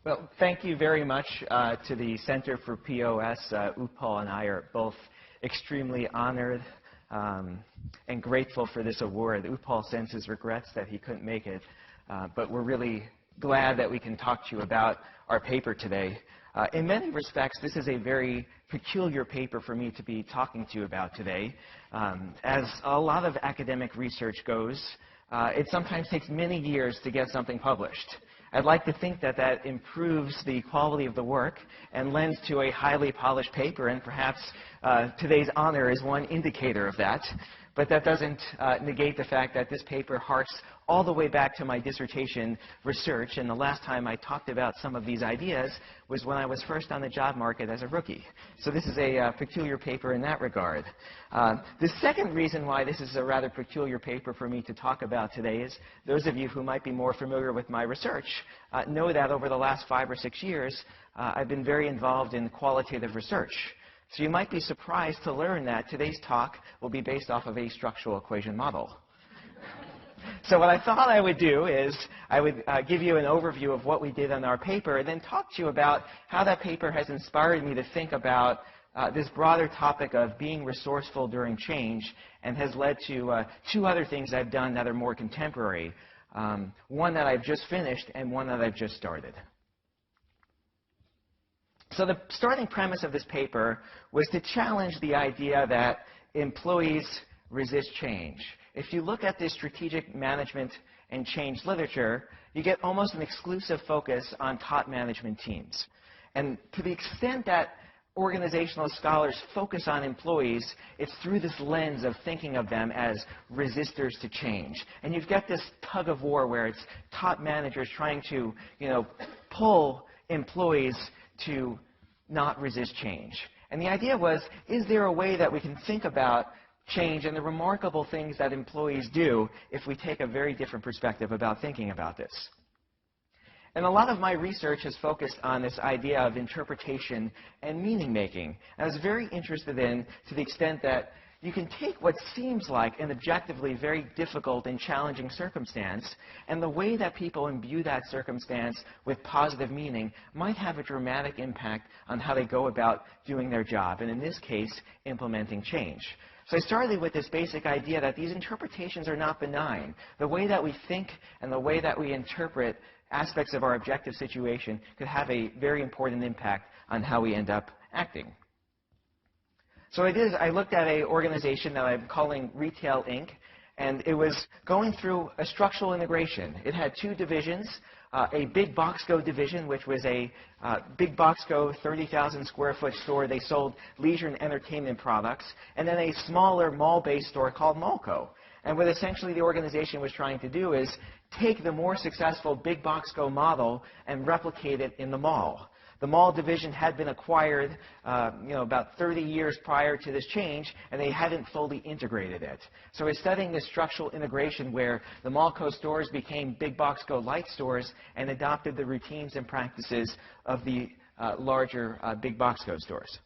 Well, thank you very much to the Center for POS. Upal and I are both extremely honored and grateful for this award. Upal sends his regrets that he couldn't make it, but we're really glad that we can talk to you about our paper today. In many respects, this is a very peculiar paper for me to be talking to you about today. As a lot of academic research goes, it sometimes takes many years to get something published. I'd like to think that that improves the quality of the work and lends to a highly polished paper, and perhaps today's honor is one indicator of that. But that doesn't negate the fact that this paper harks all the way back to my dissertation research, and the last time I talked about some of these ideas was when I was first on the job market as a rookie. So this is a peculiar paper in that regard. The second reason why this is a rather peculiar paper for me to talk about today is those of you who might be more familiar with my research know that over the last 5 or 6 years, I've been very involved in qualitative research. So you might be surprised to learn that today's talk will be based off of a structural equation model. So what I thought I would do is I would give you an overview of what we did on our paper and then talk to you about how that paper has inspired me to think about this broader topic of being resourceful during change, and has led to 2 other things I've done that are more contemporary. One that I've just finished and one that I've just started. So the starting premise of this paper was to challenge the idea that employees resist change. If you look at the strategic management and change literature, you get almost an exclusive focus on top management teams. And to the extent that organizational scholars focus on employees, it's through this lens of thinking of them as resistors to change. And you've got this tug of war where it's top managers trying to, pull employees to not resist change. And the idea was, is there a way that we can think about change and the remarkable things that employees do if we take a very different perspective about thinking about this? And a lot of my research has focused on this idea of interpretation and meaning making. And I was very interested in, to the extent that you can take what seems like an objectively very difficult and challenging circumstance, and the way that people imbue that circumstance with positive meaning might have a dramatic impact on how they go about doing their job, and in this case, implementing change. So I started with this basic idea that these interpretations are not benign. The way that we think and the way that we interpret aspects of our objective situation could have a very important impact on how we end up acting. So what I did is I looked at an organization that I'm calling Retail Inc., and it was going through a structural integration. It had 2 divisions, a Big Box Go division, which was a Big Box Go 30,000 square foot store. They sold leisure and entertainment products, and then a smaller mall-based store called Mallco. And what essentially the organization was trying to do is take the more successful Big Box Go model and replicate it in the mall. The mall division had been acquired about 30 years prior to this change, and they hadn't fully integrated it. So we're studying this structural integration where the Mallco stores became Big Box Go light stores and adopted the routines and practices of the larger Big Box Go stores.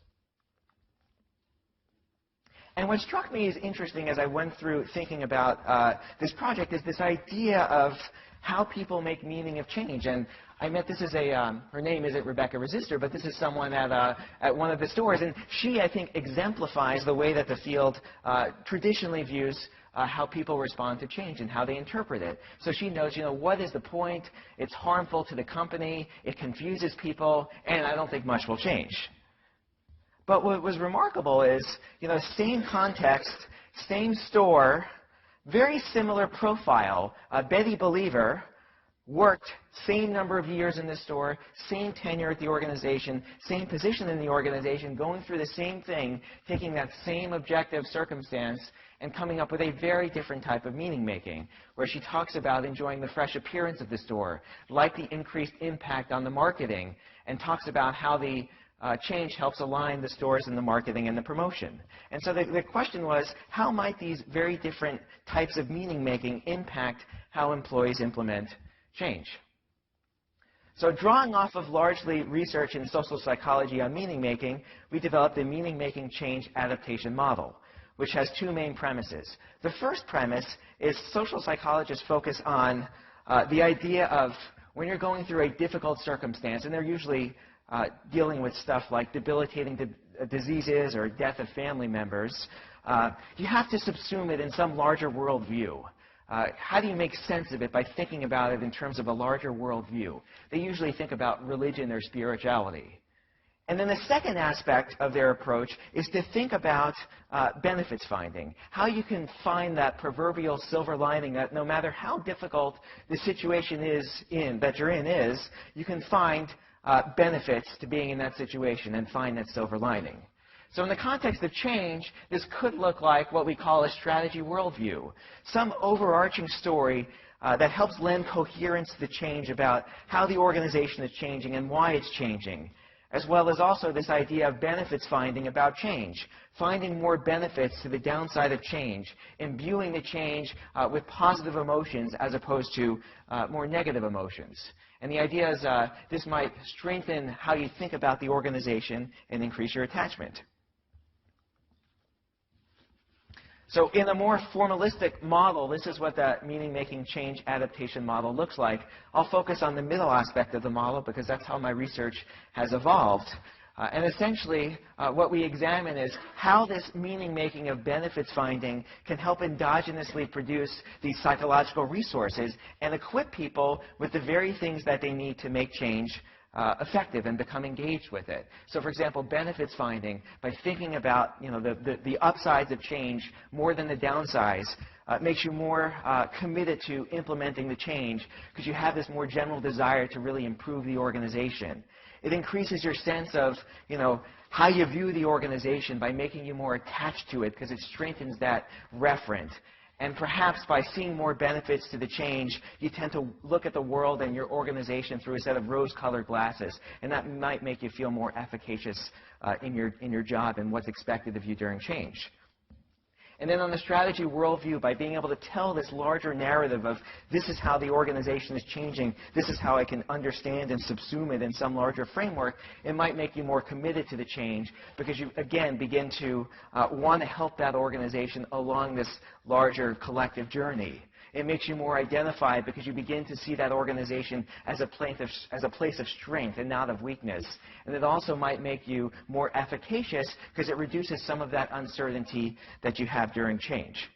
And what struck me as interesting as I went through thinking about this project is this idea of how people make meaning of change. And I met, this is her name isn't Rebecca Resistor, but this is someone at one of the stores. And she, I think, exemplifies the way that the field traditionally views how people respond to change and how they interpret it. So she knows, what is the point? It's harmful to the company. It confuses people. And I don't think much will change. But what was remarkable is, same context, same store, very similar profile. Betty Believer worked same number of years in the store, same tenure at the organization, same position in the organization, going through the same thing, taking that same objective circumstance and coming up with a very different type of meaning making, where she talks about enjoying the fresh appearance of the store, like the increased impact on the marketing, and talks about how the change helps align the stores and the marketing and the promotion. And so the question was, how might these very different types of meaning making impact how employees implement change? So drawing off of largely research in social psychology on meaning making, we developed a meaning making change adaptation model, which has 2 main premises. The first premise is social psychologists focus on the idea of when you're going through a difficult circumstance, and they're usually dealing with stuff like debilitating diseases or death of family members, you have to subsume it in some larger worldview. How do you make sense of it? By thinking about it in terms of a larger worldview. They usually think about religion or spirituality. And then the second aspect of their approach is to think about benefits finding. How you can find that proverbial silver lining that no matter how difficult the situation that you're in is, you can find benefits to being in that situation and find that silver lining. So in the context of change, this could look like what we call a strategy worldview. Some overarching story that helps lend coherence to the change about how the organization is changing and why it's changing, as well as also this idea of benefits finding about change, finding more benefits to the downside of change, imbuing the change with positive emotions as opposed to more negative emotions. And the idea is this might strengthen how you think about the organization and increase your attachment. So in a more formalistic model, this is what the meaning-making change adaptation model looks like. I'll focus on the middle aspect of the model because that's how my research has evolved. And essentially, what we examine is how this meaning-making of benefits finding can help endogenously produce these psychological resources and equip people with the very things that they need to make change effective and become engaged with it. So, for example, benefits finding, by thinking about the upsides of change more than the downsides, makes you more committed to implementing the change because you have this more general desire to really improve the organization. It increases your sense of how you view the organization by making you more attached to it because it strengthens that reference. And perhaps by seeing more benefits to the change, you tend to look at the world and your organization through a set of rose-colored glasses. And that might make you feel more efficacious in your job and what's expected of you during change. And then on the strategy worldview, by being able to tell this larger narrative of this is how the organization is changing, this is how I can understand and subsume it in some larger framework, it might make you more committed to the change because you, again, begin to want to help that organization along this larger collective journey. It makes you more identified because you begin to see that organization as a place of strength and not of weakness. And it also might make you more efficacious because it reduces some of that uncertainty that you have during change.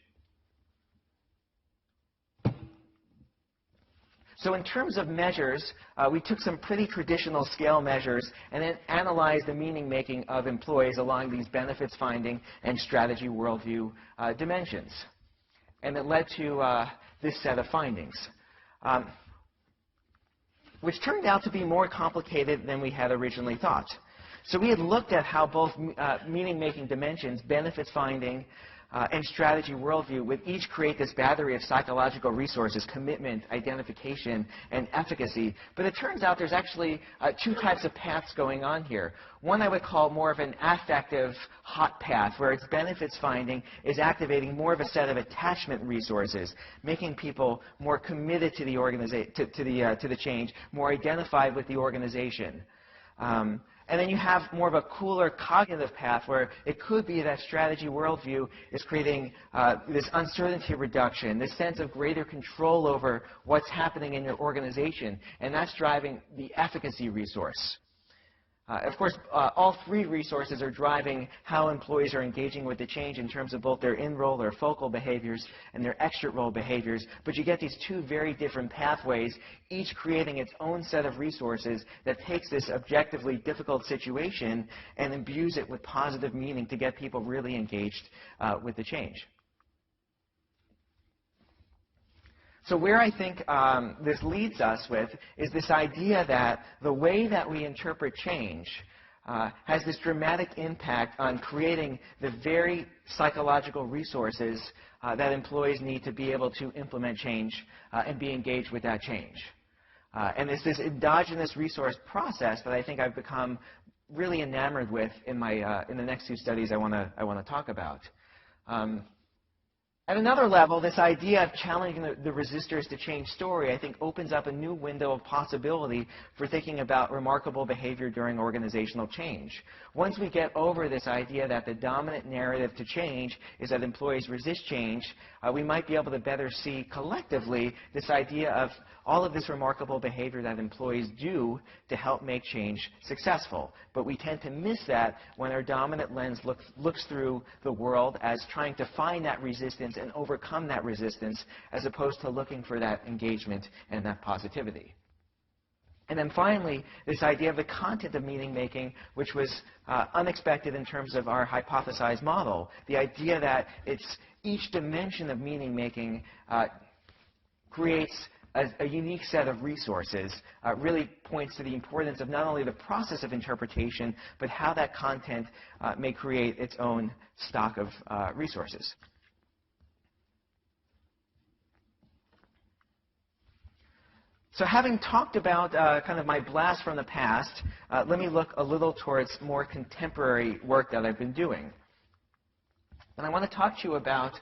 So in terms of measures, we took some pretty traditional scale measures and then analyzed the meaning-making of employees along these benefits finding and strategy worldview dimensions. And it led to this set of findings, which turned out to be more complicated than we had originally thought. So we had looked at how both meaning-making dimensions, benefits finding, and strategy worldview would each create this battery of psychological resources: commitment, identification, and efficacy. But it turns out there's actually two types of paths going on here. One I would call more of an affective hot path, where its benefits finding is activating more of a set of attachment resources, making people more committed to the to the change, more identified with the organization. And then you have more of a cooler cognitive path where it could be that strategy worldview is creating this uncertainty reduction, this sense of greater control over what's happening in your organization, and that's driving the efficacy resource. Of course, all three resources are driving how employees are engaging with the change in terms of both their in-role or focal behaviors and their exit-role behaviors. But you get these two very different pathways, each creating its own set of resources that takes this objectively difficult situation and imbues it with positive meaning to get people really engaged with the change. So where I think this leads us with is this idea that the way that we interpret change has this dramatic impact on creating the very psychological resources that employees need to be able to implement change and be engaged with that change. And it's this endogenous resource process that I think I've become really enamored with in the next two studies I want to talk about. At another level, this idea of challenging the resistors to change story, I think, opens up a new window of possibility for thinking about remarkable behavior during organizational change. Once we get over this idea that the dominant narrative to change is that employees resist change, we might be able to better see collectively this idea of all of this remarkable behavior that employees do to help make change successful. But we tend to miss that when our dominant lens looks through the world as trying to find that resistance and overcome that resistance, as opposed to looking for that engagement and that positivity. And then finally, this idea of the content of meaning making, which was unexpected in terms of our hypothesized model. The idea that it's each dimension of meaning making creates a unique set of resources, really points to the importance of not only the process of interpretation, but how that content may create its own stock of resources. So having talked about kind of my blast from the past, let me look a little towards more contemporary work that I've been doing. And I want to talk to you about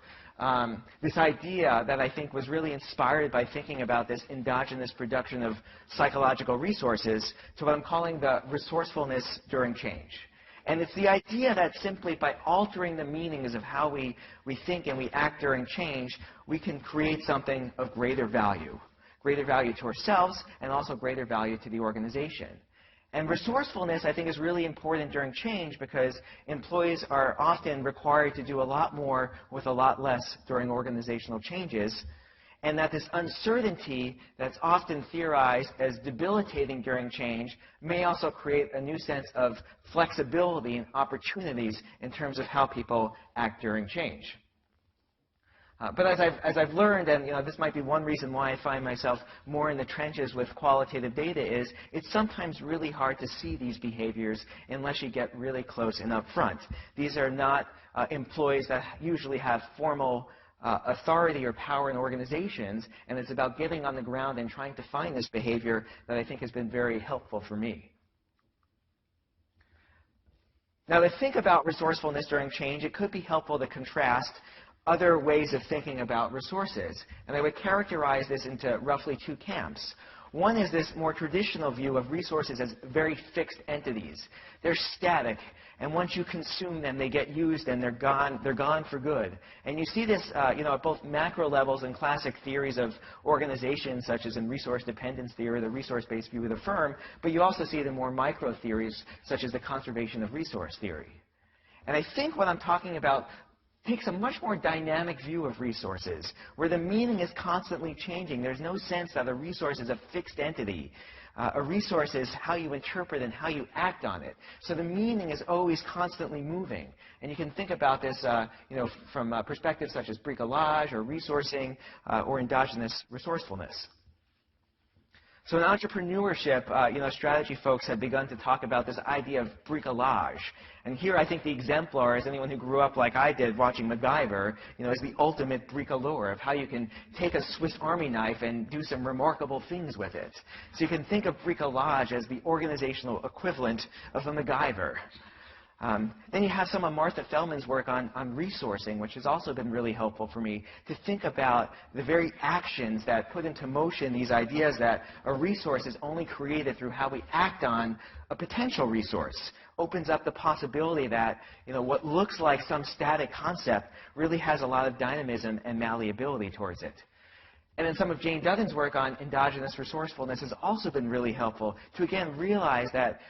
this idea that I think was really inspired by thinking about this endogenous production of psychological resources to what I'm calling the resourcefulness during change. And it's the idea that simply by altering the meanings of how we think and we act during change, we can create something of greater value to ourselves and also greater value to the organization. And resourcefulness, I think, is really important during change because employees are often required to do a lot more with a lot less during organizational changes, and that this uncertainty that's often theorized as debilitating during change may also create a new sense of flexibility and opportunities in terms of how people act during change. But as I've learned, and this might be one reason why I find myself more in the trenches with qualitative data, is it's sometimes really hard to see these behaviors unless you get really close and up front. These are not employees that usually have formal authority or power in organizations, and it's about getting on the ground and trying to find this behavior that I think has been very helpful for me. Now, to think about resourcefulness during change, it could be helpful to contrast other ways of thinking about resources. And I would characterize this into roughly two camps. One is this more traditional view of resources as very fixed entities. They're static, and once you consume them, they get used and they're gone for good. And you see this at both macro levels and classic theories of organizations, such as in resource dependence theory, the resource-based view of the firm, but you also see it in more micro theories, such as the conservation of resource theory. And I think what I'm talking about takes a much more dynamic view of resources, where the meaning is constantly changing. There's no sense that a resource is a fixed entity. A resource is how you interpret and how you act on it. So the meaning is always constantly moving. And you can think about this from perspectives such as bricolage or resourcing or endogenous resourcefulness. So in entrepreneurship, strategy folks have begun to talk about this idea of bricolage. And here I think the exemplar is anyone who grew up like I did watching MacGyver, is the ultimate bricoleur of how you can take a Swiss Army knife and do some remarkable things with it. So you can think of bricolage as the organizational equivalent of a MacGyver. Then you have some of Martha Feldman's work on resourcing, which has also been really helpful for me to think about the very actions that put into motion these ideas that a resource is only created through how we act on a potential resource. Opens up the possibility that what looks like some static concept really has a lot of dynamism and malleability towards it. And then some of Jane Dutton's work on endogenous resourcefulness has also been really helpful to, again, realize that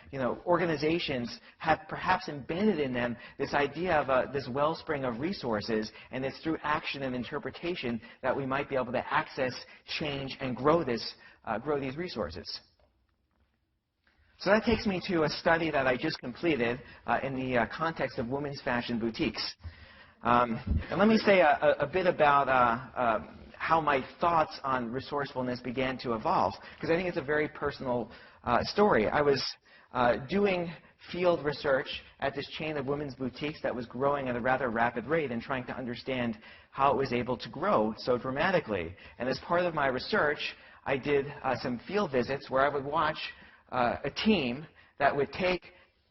organizations have perhaps embedded in them this idea of this wellspring of resources, and it's through action and interpretation that we might be able to access, change, and grow these resources. So that takes me to a study that I just completed in the context of women's fashion boutiques. And let me say a bit about how my thoughts on resourcefulness began to evolve, because I think it's a very personal story. I was doing field research at this chain of women's boutiques that was growing at a rather rapid rate and trying to understand how it was able to grow so dramatically. And as part of my research, I did some field visits where I would watch a team that would take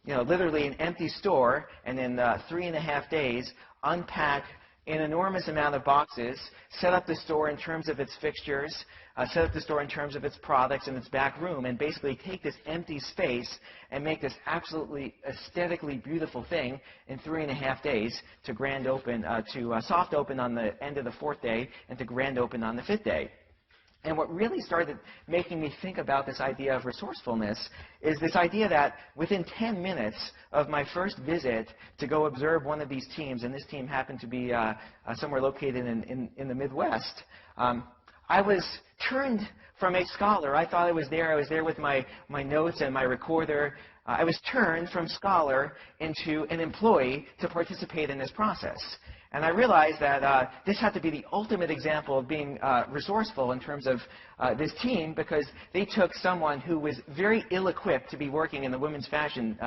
literally an empty store and in 3.5 days unpack an enormous amount of boxes, set up the store in terms of its fixtures, set up the store in terms of its products and its back room, and basically take this empty space and make this absolutely aesthetically beautiful thing in 3.5 days to grand open, to soft open on the end of the 4th day and to grand open on the 5th day. And what really started making me think about this idea of resourcefulness is this idea that within 10 minutes of my first visit to go observe one of these teams, and this team happened to be somewhere located in the Midwest, I was turned from a scholar. I thought I was there with my notes and my recorder. I was turned from scholar into an employee to participate in this process. And I realized that this had to be the ultimate example of being resourceful in terms of this team, because they took someone who was very ill-equipped to be working in the women's fashion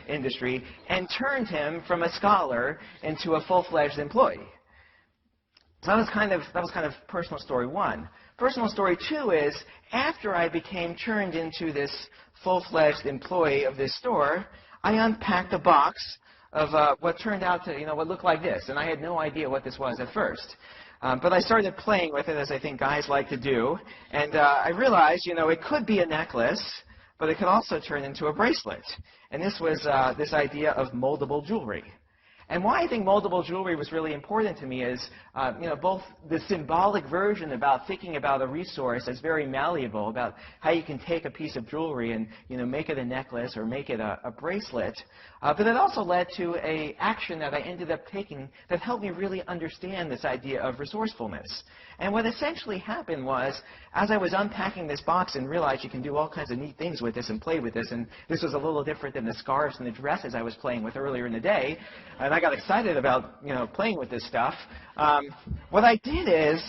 industry and turned him from a scholar into a full-fledged employee. So that was kind of personal story 1. Personal story 2 is, after I became turned into this full-fledged employee of this store, I unpacked a box of what turned out to, what looked like this. And I had no idea what this was at first. But I started playing with it, as I think guys like to do. And I realized, it could be a necklace, but it could also turn into a bracelet. And this was this idea of moldable jewelry. And why I think moldable jewelry was really important to me is, both the symbolic version about thinking about a resource as very malleable, about how you can take a piece of jewelry and, make it a necklace or make it a bracelet. But it also led to an action that I ended up taking that helped me really understand this idea of resourcefulness. And what essentially happened was, as I was unpacking this box and realized you can do all kinds of neat things with this and play with this, and this was a little different than the scarves and the dresses I was playing with earlier in the day, and I got excited about, playing with this stuff. What I did is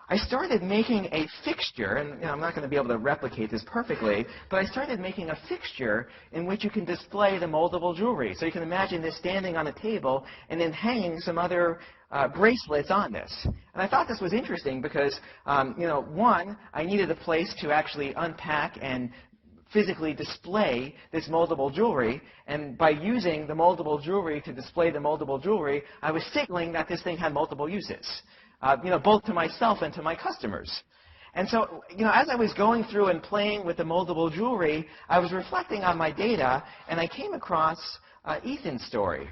I started making a fixture, and I'm not going to be able to replicate this perfectly, but I started making a fixture in which you can display the moldable jewelry. So you can imagine this standing on a table and then hanging some other bracelets on this. And I thought this was interesting because, one, I needed a place to actually unpack and physically display this moldable jewelry, and by using the moldable jewelry to display the moldable jewelry, I was signaling that this thing had multiple uses, both to myself and to my customers. And so, as I was going through and playing with the moldable jewelry, I was reflecting on my data, and I came across Ethan's story.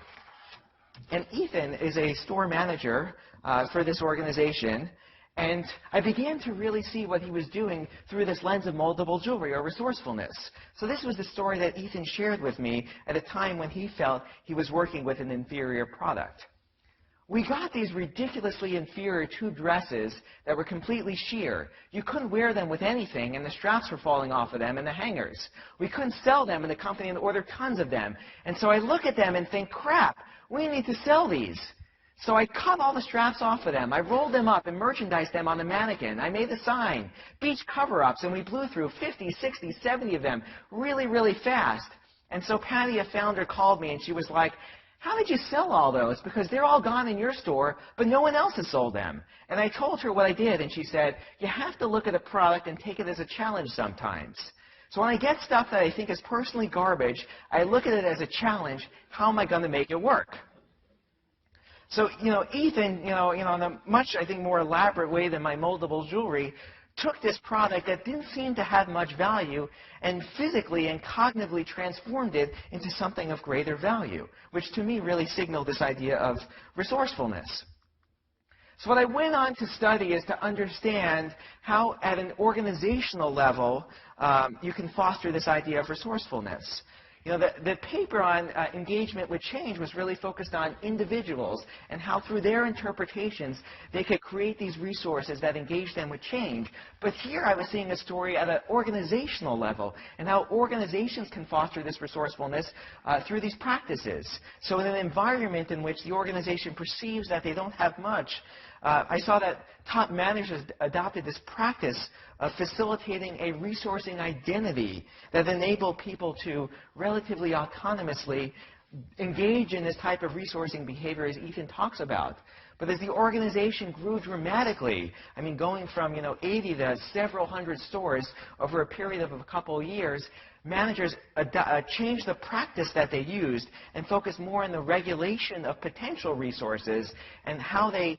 And Ethan is a store manager for this organization. And I began to really see what he was doing through this lens of moldable jewelry, or resourcefulness. So this was the story that Ethan shared with me at a time when he felt he was working with an inferior product. We got these ridiculously inferior 2 dresses that were completely sheer. You couldn't wear them with anything, and the straps were falling off of them and the hangers. We couldn't sell them in the company and order tons of them. And so I look at them and think, crap, we need to sell these. So I cut all the straps off of them. I rolled them up and merchandised them on the mannequin. I made the sign, beach cover-ups, and we blew through 50, 60, 70 of them really, really fast. And so Patty, a founder, called me, and she was like, how did you sell all those? Because they're all gone in your store, but no one else has sold them. And I told her what I did, and she said, you have to look at a product and take it as a challenge sometimes. So when I get stuff that I think is personally garbage, I look at it as a challenge. How am I going to make it work? So, Ethan, in a much, I think, more elaborate way than my moldable jewelry, took this product that didn't seem to have much value and physically and cognitively transformed it into something of greater value, which to me really signaled this idea of resourcefulness. So what I went on to study is to understand how, at an organizational level, you can foster this idea of resourcefulness. The paper on engagement with change was really focused on individuals and how through their interpretations they could create these resources that engage them with change. But here I was seeing a story at an organizational level and how organizations can foster this resourcefulness through these practices. So in an environment in which the organization perceives that they don't have much, I saw that top managers adopted this practice of facilitating a resourcing identity that enabled people to relatively autonomously engage in this type of resourcing behavior as Ethan talks about. But as the organization grew dramatically, I mean, going from 80 to several hundred stores over a period of a couple of years, managers changed the practice that they used and focused more on the regulation of potential resources and how they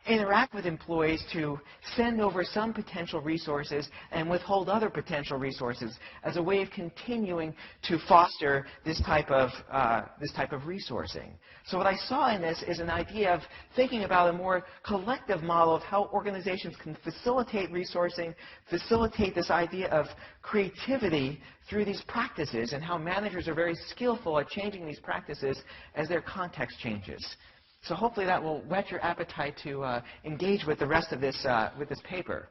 interact with employees to send over some potential resources and withhold other potential resources as a way of continuing to foster this type of resourcing. So what I saw in this is an idea of thinking about a more collective model of how organizations can facilitate resourcing, facilitate this idea of creativity through these practices, and how managers are very skillful at changing these practices as their context changes. So hopefully that will whet your appetite to engage with the rest of this paper.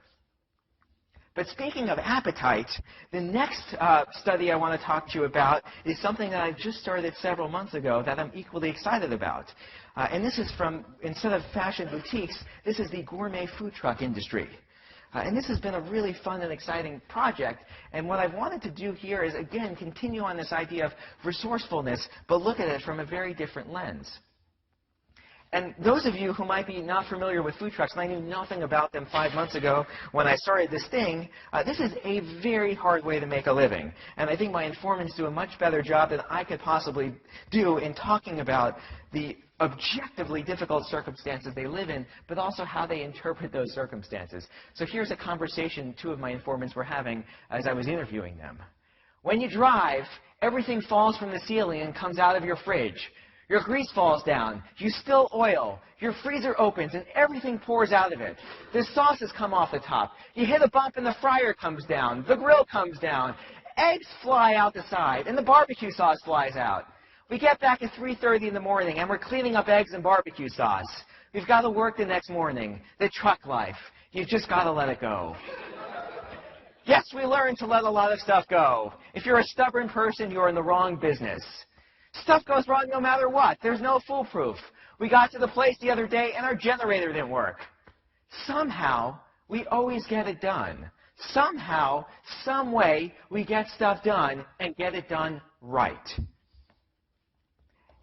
But speaking of appetite, the next study I want to talk to you about is something that I just started several months ago that I'm equally excited about. And this is from, instead of fashion boutiques, this is the gourmet food truck industry. And this has been a really fun and exciting project. And what I've wanted to do here is, again, continue on this idea of resourcefulness, but look at it from a very different lens. And those of you who might be not familiar with food trucks, and I knew nothing about them 5 months ago when I started this thing, this is a very hard way to make a living. And I think my informants do a much better job than I could possibly do in talking about the objectively difficult circumstances they live in, but also how they interpret those circumstances. So here's a conversation 2 of my informants were having as I was interviewing them. When you drive, everything falls from the ceiling and comes out of your fridge. Your grease falls down, you spill oil, your freezer opens and everything pours out of it. The sauces come off the top. You hit a bump and the fryer comes down, the grill comes down, eggs fly out the side, and the barbecue sauce flies out. We get back at 3:30 in the morning and we're cleaning up eggs and barbecue sauce. We've got to work the next morning. The truck life. You've just got to let it go. Yes, we learn to let a lot of stuff go. If you're a stubborn person, you're in the wrong business. Stuff goes wrong no matter what. There's no foolproof. We got to the place the other day and our generator didn't work. Somehow, we always get it done. Somehow, some way, we get stuff done and get it done right.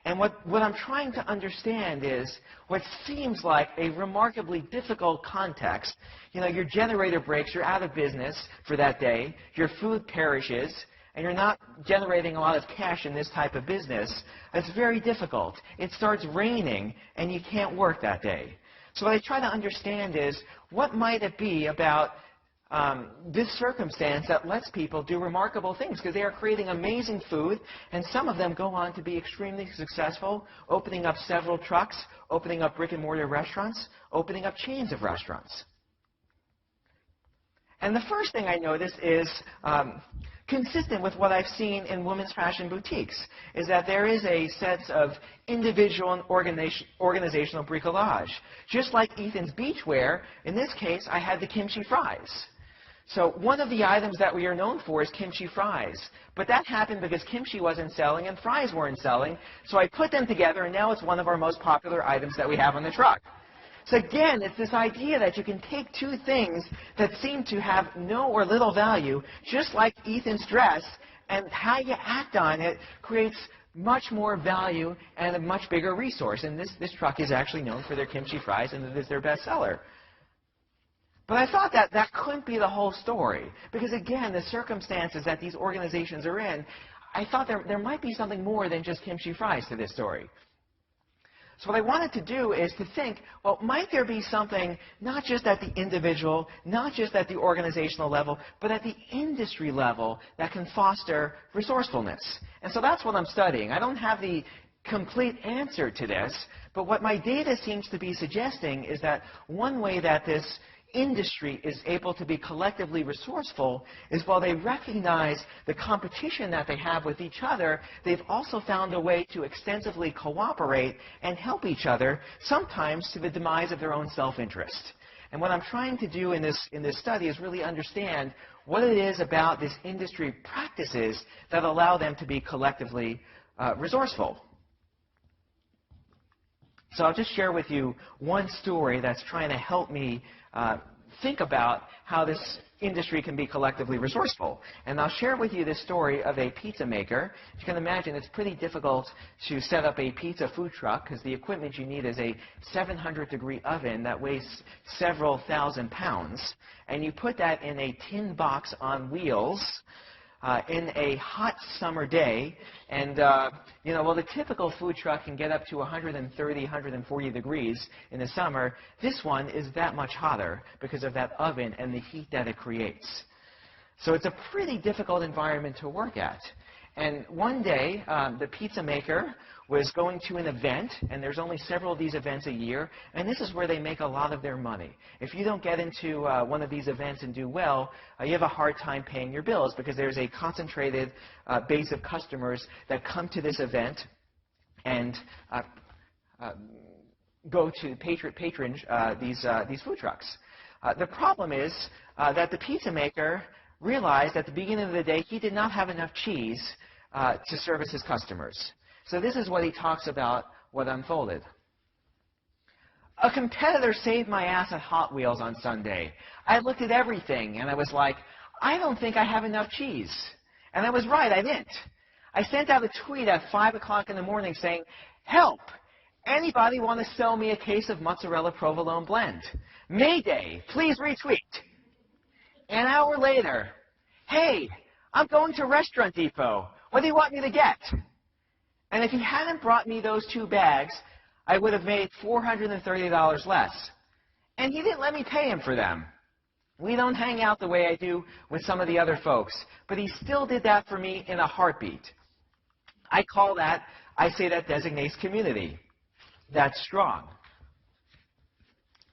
And what I'm trying to understand is what seems like a remarkably difficult context. Your generator breaks, you're out of business for that day, your food perishes, and you're not generating a lot of cash in this type of business. It's very difficult. It starts raining, and you can't work that day. So what I try to understand is, what might it be about this circumstance that lets people do remarkable things? Because they are creating amazing food, and some of them go on to be extremely successful, opening up several trucks, opening up brick-and-mortar restaurants, opening up chains of restaurants. And the first thing I noticed is, consistent with what I've seen in women's fashion boutiques, is that there is a sense of individual and organizational bricolage. Just like Ethan's beachwear, in this case, I had the kimchi fries. So one of the items that we are known for is kimchi fries. But that happened because kimchi wasn't selling and fries weren't selling. So I put them together, and now it's one of our most popular items that we have on the truck. So again, it's this idea that you can take 2 things that seem to have no or little value, just like Ethan's dress, and how you act on it creates much more value and a much bigger resource. And this truck is actually known for their kimchi fries, and it is their best seller. But I thought that couldn't be the whole story, because again, the circumstances that these organizations are in, I thought there might be something more than just kimchi fries to this story. So what I wanted to do is to think, well, might there be something not just at the individual, not just at the organizational level, but at the industry level that can foster resourcefulness? And so that's what I'm studying. I don't have the complete answer to this, but what my data seems to be suggesting is that one way that this industry is able to be collectively resourceful is while they recognize the competition that they have with each other, they've also found a way to extensively cooperate and help each other, sometimes to the demise of their own self-interest. And what I'm trying to do in this study is really understand what it is about this industry practices that allow them to be collectively resourceful. So I'll just share with you one story that's trying to help me think about how this industry can be collectively resourceful. And I'll share with you this story of a pizza maker. As you can imagine, it's pretty difficult to set up a pizza food truck because the equipment you need is a 700-degree oven that weighs several thousand pounds. And you put that in a tin box on wheels in a hot summer day. And, well, the typical food truck can get up to 130, 140 degrees in the summer. This one is that much hotter because of that oven and the heat that it creates. So it's a pretty difficult environment to work at. And one day, the pizza maker was going to an event, and there's only several of these events a year, and this is where they make a lot of their money. If you don't get into one of these events and do well, you have a hard time paying your bills because there's a concentrated base of customers that come to this event and go to patronage these food trucks. The problem is that the pizza maker realized at the beginning of the day he did not have enough cheese to service his customers. So this is what he talks about what unfolded. A competitor saved my ass at Hot Wheels on Sunday. I looked at everything and I was like, I don't think I have enough cheese. And I was right, I didn't. I sent out a tweet at 5 o'clock in the morning saying, help! Anybody want to sell me a case of mozzarella provolone blend? Mayday, please retweet. An hour later, hey, I'm going to Restaurant Depot. What do you want me to get? And if he hadn't brought me those 2 bags, I would have made $430 less. And he didn't let me pay him for them. We don't hang out the way I do with some of the other folks, but he still did that for me in a heartbeat. I say that designates community. That's strong.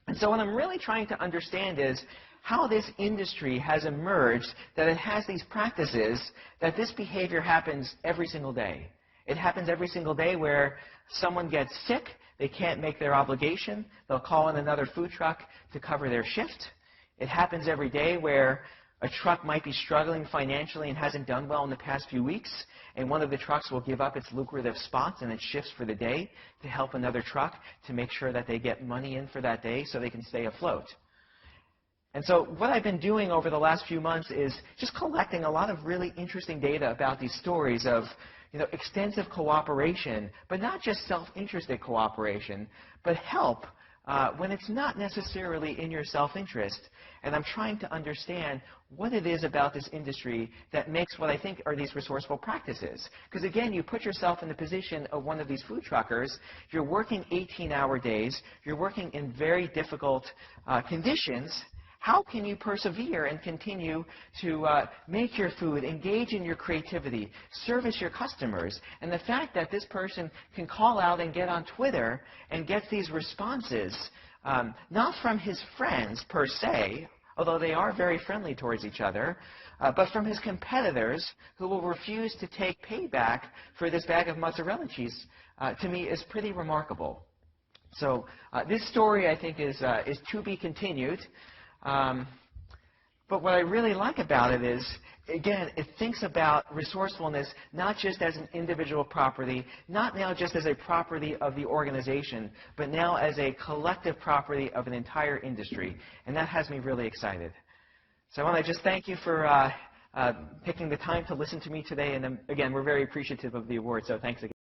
And so what I'm really trying to understand is how this industry has emerged, that it has these practices, that this behavior happens every single day. It happens every single day where someone gets sick, they can't make their obligation, they'll call in another food truck to cover their shift. It happens every day where a truck might be struggling financially and hasn't done well in the past few weeks, and one of the trucks will give up its lucrative spots and its shifts for the day to help another truck to make sure that they get money in for that day so they can stay afloat. And so what I've been doing over the last few months is just collecting a lot of really interesting data about these stories of extensive cooperation, but not just self-interested cooperation, but help when it's not necessarily in your self-interest. And I'm trying to understand what it is about this industry that makes what I think are these resourceful practices. Because again, you put yourself in the position of one of these food truckers. You're working 18-hour days. You're working in very difficult conditions. How can you persevere and continue to make your food, engage in your creativity, service your customers? And the fact that this person can call out and get on Twitter and gets these responses, not from his friends per se, although they are very friendly towards each other, but from his competitors who will refuse to take payback for this bag of mozzarella cheese, to me is pretty remarkable. So this story, I think, is to be continued. But what I really like about it is, again, it thinks about resourcefulness not just as an individual property, not now just as a property of the organization, but now as a collective property of an entire industry. And that has me really excited. So I want to just thank you for picking the time to listen to me today. And again, we're very appreciative of the award, so thanks again.